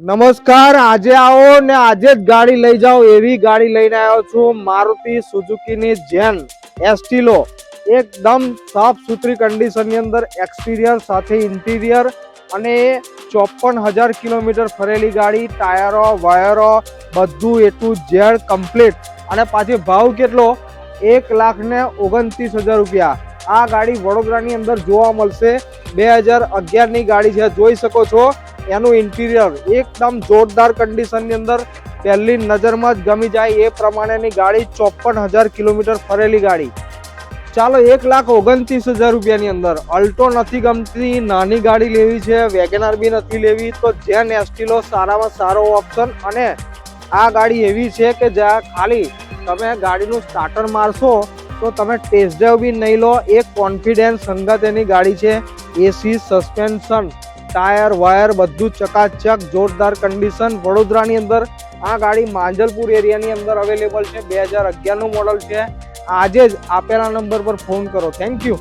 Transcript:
નમસ્કાર, આજે આવો ને આજે જ ગાડી લઈ જાઓ એવી ગાડી લઈને આવ્યો છું। મારુતિ સુઝુકીની જેન એસ્ટિલો એકદમ સાફ સુથરી કન્ડિશનની અંદર એક્સટિરિયર સાથે ઇન્ટિરિયર અને 54,000 કિલોમીટર ફરેલી ગાડી, ટાયરો વાયરો બધું A to Z કમ્પ્લીટ। અને પાછી ભાવ કેટલો? 1,29,000 રૂપિયા। આ ગાડી વડોદરાની અંદર જોવા મળશે। 2011 ની ગાડી છે, જોઈ શકો છો। એનું ઇન્ટિરિયર એકદમ જોરદાર કન્ડિશનની અંદર, પહેલી નજરમાં જ ગમી જાય એ પ્રમાણેની ગાડી, 54,000 કિલોમીટર ફરેલી ગાડી। ચાલો 1,29,000 રૂપિયાની અંદર અલ્ટો નથી ગમતી, નાની ગાડી લેવી છે, વેગેનાર બી નથી લેવી, તો જેન એસ્ટિલો સારામાં સારો ઓપ્શન। અને આ ગાડી એવી છે કે જ્યાં ખાલી તમે ગાડીનું સ્ટાર્ટર મારશો તો તમે ટેસ્ટ ડ્રાઈવ બી નહીં લો, એક કોન્ફિડન્સ સંગત એની ગાડી છે। એસી, સસ્પેન્શન, ટાયર વાયર બધું ચકાચક જોરદાર કન્ડિશન। વડોદરાની અંદર આ ગાડી માંજલપુર એરિયાની અંદર અવેલેબલ છે। 2011 નું મોડલ છે। આજે જ આપેલા નંબર પર ફોન કરો। Thank you.